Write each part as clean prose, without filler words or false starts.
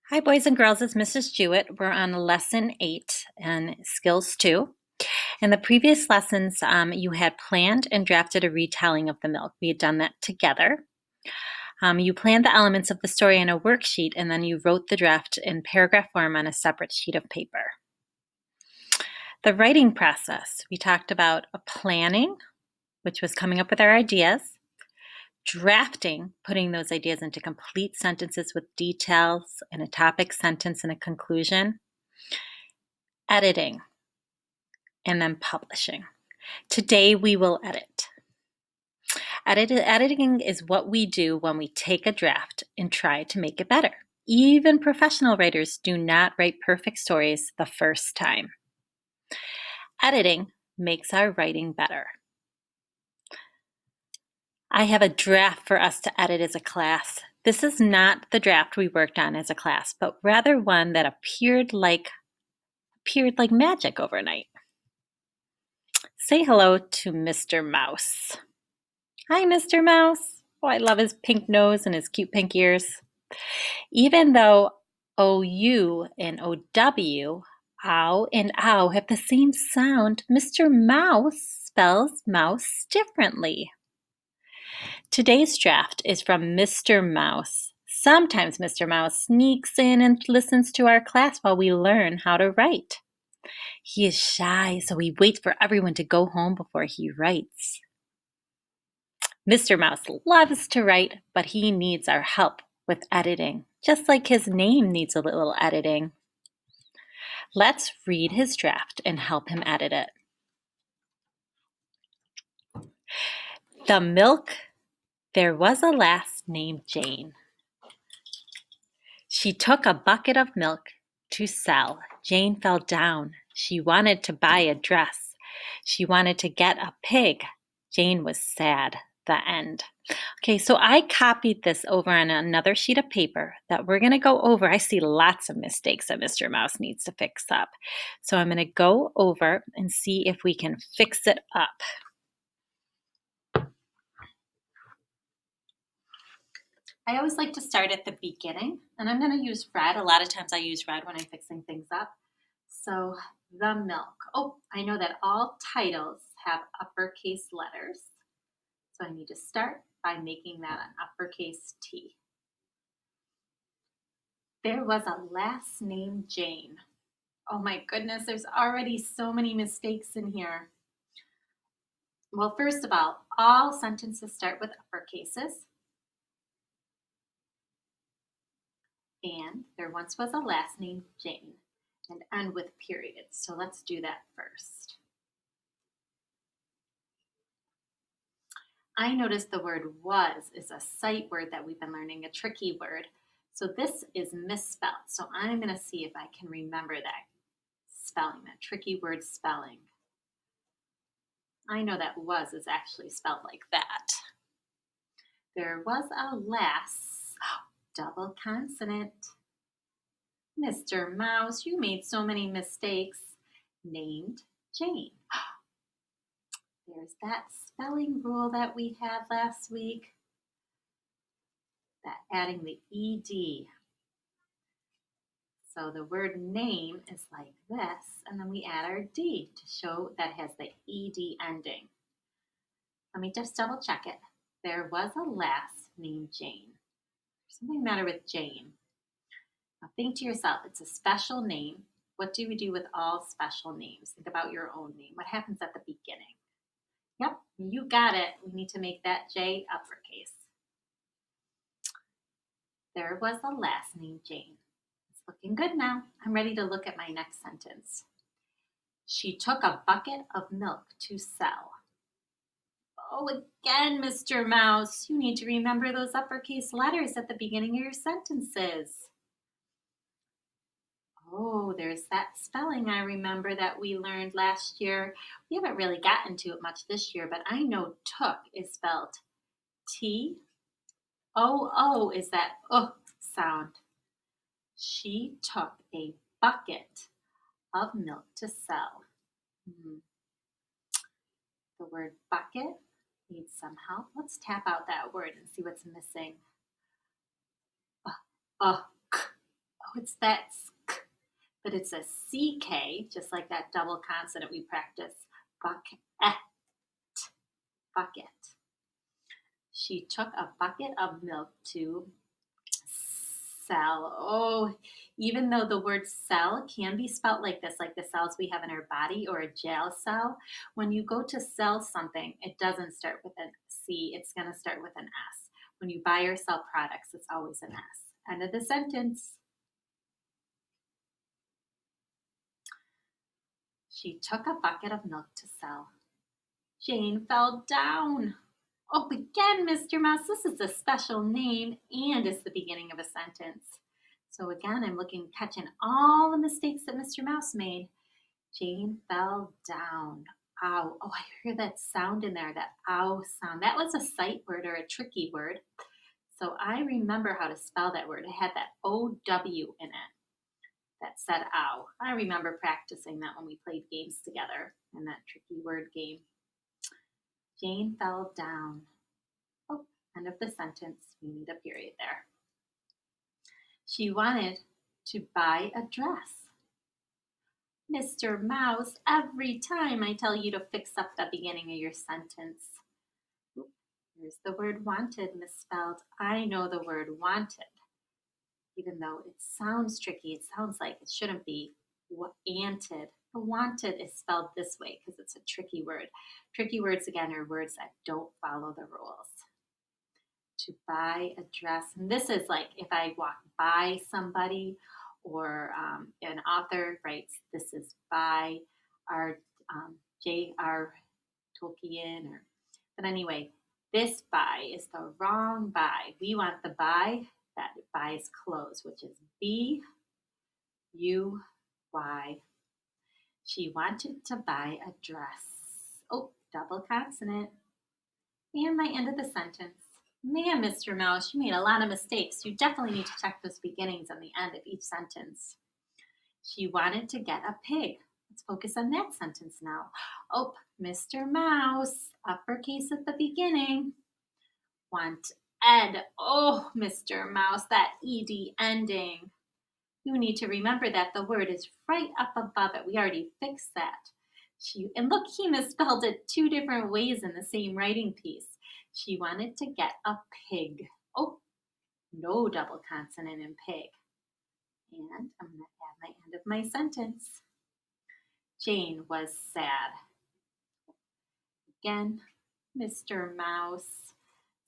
Hi, boys and girls. It's Mrs. Jewett. We're on lesson 8 and skills 2. In the previous lessons, you had planned and drafted a retelling of the milk. We had done that together. You planned the elements of the story in a worksheet, and then you wrote the draft in paragraph form on a separate sheet of paper. The writing process, we talked about planning, which was coming up with our ideas, drafting, putting those ideas into complete sentences with details and a topic sentence and a conclusion, editing, and then publishing. Today we will edit. Editing is what we do when we take a draft and try to make it better. Even professional writers do not write perfect stories the first time. Editing makes our writing better. I have a draft for us to edit as a class. This is not the draft we worked on as a class, but rather one that appeared like magic overnight. Say hello to Mr. Mouse. Hi, Mr. Mouse. Oh, I love his pink nose and his cute pink ears. Even though OU and OW, ow and ow, have the same sound, Mr. Mouse spells mouse differently. Today's draft is from Mr. Mouse. Sometimes Mr. Mouse sneaks in and listens to our class while we learn how to write. He is shy, so he waits for everyone to go home before he writes. Mr. Mouse loves to write, but he needs our help with editing, just like his name needs a little editing. Let's read his draft and help him edit it. The milk. There was a lass named Jane. She took a bucket of milk to sell. Jane fell down. She wanted to buy a dress. She wanted to get a pig. Jane was sad. The end. Okay, so I copied this over on another sheet of paper that we're going to go over. I see lots of mistakes that Mr. Mouse needs to fix up. So I'm going to go over and see if we can fix it up. I always like to start at the beginning, and I'm going to use red. A lot of times I use red when I'm fixing things up. So the milk. Oh, I know that all titles have uppercase letters. So I need to start by making that an uppercase T. There was a lass named Jane. Oh my goodness, there's already so many mistakes in here. Well, first of all sentences start with uppercases. And there once was a lass named Jane, and end with periods. So let's do that first. I noticed the word was is a sight word that we've been learning, a tricky word. So this is misspelled. So I'm going to see if I can remember that spelling, that tricky word spelling. I know that was is actually spelled like that. There was a lass, double consonant. Mr. Mouse, you made so many mistakes, named Jane. There's that spelling rule that we had last week, that adding the ED. So the word name is like this, and then we add our D to show that has the ED ending. Let me just double check it. There was a lass named Jane. There's something the matter with Jane. Now think to yourself, it's a special name. What do we do with all special names? Think about your own name. What happens at the beginning? Yep, you got it. We need to make that J uppercase. There was a lass named Jane. It's looking good now. I'm ready to look at my next sentence. She took a bucket of milk to sell. Oh, again, Mr. Mouse, you need to remember those uppercase letters at the beginning of your sentences. Oh, there's that spelling I remember that we learned last year. We haven't really gotten to it much this year, but I know took is spelled T. O is that sound. She took a bucket of milk to sell. The word bucket needs some help. Let's tap out that word and see what's missing. it's that sk, but it's a CK, just like that double consonant we practice. Bucket, bucket. She took a bucket of milk to sell. Oh, even though the word sell can be spelt like this, like the cells we have in our body or a jail cell, when you go to sell something, it doesn't start with an C, it's going to start with an S. When you buy or sell products, it's always an S. End of the sentence. She took a bucket of milk to sell. Jane fell down. Oh, again, Mr. Mouse, this is a special name and it's the beginning of a sentence. So again, I'm looking, catching all the mistakes that Mr. Mouse made. Jane fell down. Ow. Oh, I hear that sound in there, that ow sound. That was a sight word or a tricky word. So I remember how to spell that word. It had that O-W in it that said ow. I remember practicing that when we played games together in that tricky word game. Jane fell down. Oh, end of the sentence. We need a period there. She wanted to buy a dress. Mr. Mouse, every time I tell you to fix up the beginning of your sentence. Oop, here's the word wanted misspelled. I know the word wanted. Even though it sounds tricky, it sounds like it shouldn't be wanted. The wanted is spelled this way because it's a tricky word. Tricky words, again, are words that don't follow the rules. To buy a dress, and this is like if I walk by somebody or an author writes, this is by our J.R. Tolkien, but anyway, this buy is the wrong buy. We want the buy that buys clothes, which is B-U-Y. She wanted to buy a dress. Oh, double consonant. And my end of the sentence. Man, Mr. Mouse, you made a lot of mistakes. You definitely need to check those beginnings and the end of each sentence. She wanted to get a pig. Let's focus on that sentence now. Oh, Mr. Mouse, uppercase at the beginning. Want ed. Oh, Mr. Mouse, that ed ending. You need to remember that the word is right up above it. We already fixed that. And look, he misspelled it 2 different ways in the same writing piece. She wanted to get a pig. Oh, no double consonant in pig. And I'm going to add my end of my sentence. Jane was sad. Again, Mr. Mouse,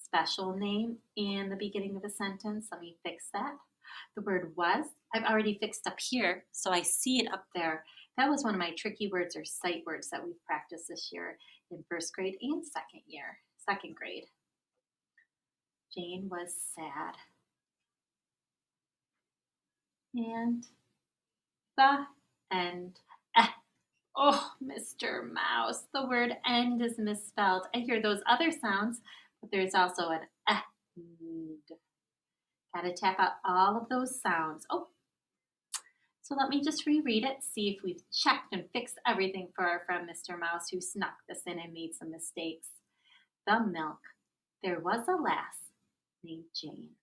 special name in the beginning of a sentence. Let me fix that. The word was, I've already fixed up here, so I see it up there. That was one of my tricky words or sight words that we've practiced this year in first grade and second grade. Jane was sad. And the end. Oh, Mr. Mouse, the word end is misspelled. I hear those other sounds, but there's also an end. Gotta tap out all of those sounds. Oh, so let me just reread it, see if we've checked and fixed everything for our friend Mr. Mouse who snuck this in and made some mistakes. The milk. There was a lass named Jane.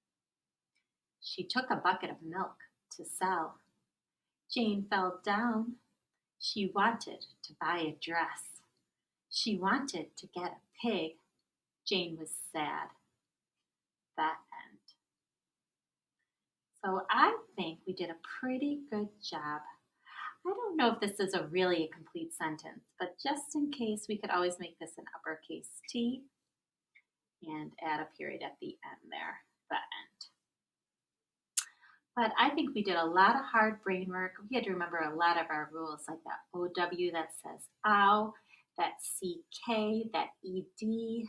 She took a bucket of milk to sell. Jane fell down. She wanted to buy a dress. She wanted to get a pig. Jane was sad. That end. So I think we did a pretty good job. I don't know if this is really a complete sentence, but just in case, we could always make this an uppercase T and add a period at the end there, the end. But I think we did a lot of hard brain work. We had to remember a lot of our rules, like that OW that says ow, that CK, that ED.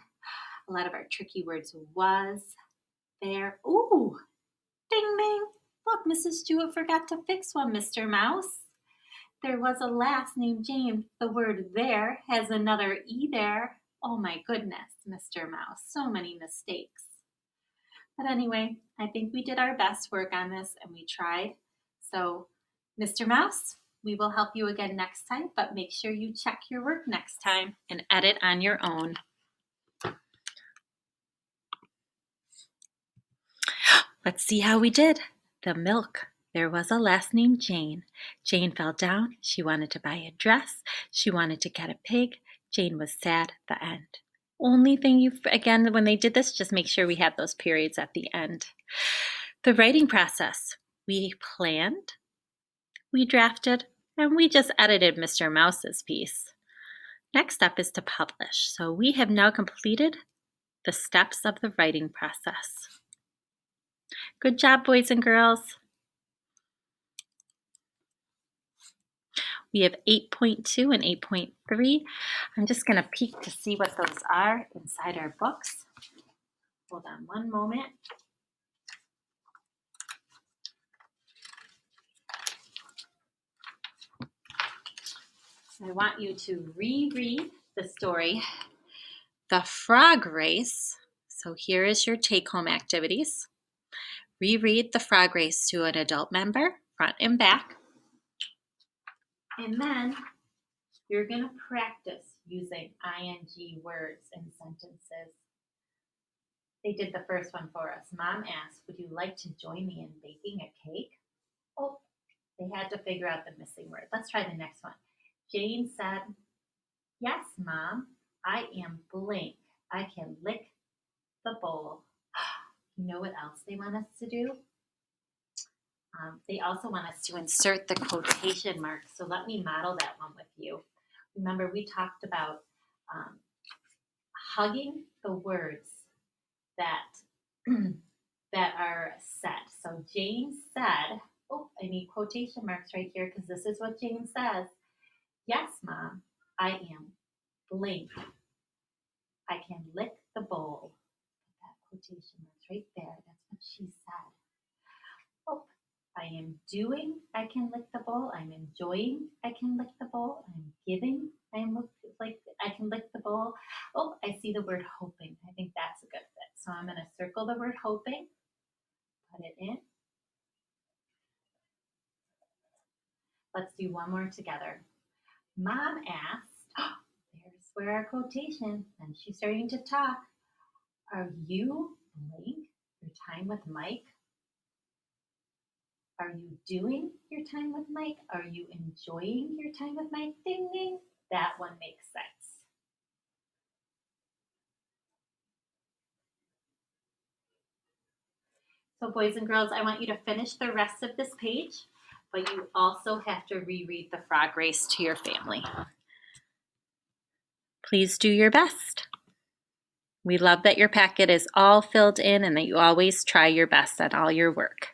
A lot of our tricky words was, there. Ooh, ding, ding. Look, Mrs. Stewart forgot to fix one, Mr. Mouse. There was a lass named Jane. The word there has another E there. Oh my goodness, Mr. Mouse, so many mistakes. But anyway, I think we did our best work on this and we tried. So, Mr. Mouse, we will help you again next time, but make sure you check your work next time and edit on your own. Let's see how we did. The milk. There was a lass named Jane. Jane fell down. She wanted to buy a dress. She wanted to get a pig. Jane was sad. The end. Only thing again, when they did this, just make sure we have those periods at the end. The writing process. We planned, we drafted, and we just edited Mr. Mouse's piece. Next step is to publish. So we have now completed the steps of the writing process. Good job, boys and girls. We have 8.2 and 8.3. I'm just going to peek to see what those are inside our books. Hold on one moment. I want you to reread the story, The Frog Race. So here is your take-home activities. Reread The Frog Race to an adult member, front and back. And then you're going to practice using ing words in sentences. They did the first one for us. Mom asked, would you like to join me in baking a cake? Oh, they had to figure out the missing word. Let's try the next one. Jane said, yes, Mom, I am blank. I can lick the bowl. You know what else they want us to do? They also want us to insert the quotation marks. So let me model that one with you. Remember, we talked about hugging the words that that are set. So Jane said, oh, I need quotation marks right here because this is what Jane says. Yes, Mom, I am blank. I can lick the bowl. That quotation marks right there. That's what she said. Oh, I am doing, I can lick the bowl. I'm enjoying, I can lick the bowl. I'm giving, I can lick the bowl. Oh, I see the word hoping. I think that's a good fit. So I'm going to circle the word hoping, put it in. Let's do one more together. Mom asked, oh, there's where our quotation, and she's starting to talk. Are you blank your time with Mike? Are you doing your time with Mike? Are you enjoying your time with Mike? Ding, ding. That one makes sense. So boys and girls, I want you to finish the rest of this page, but you also have to reread The Frog Race to your family. Please do your best. We love that your packet is all filled in and that you always try your best at all your work.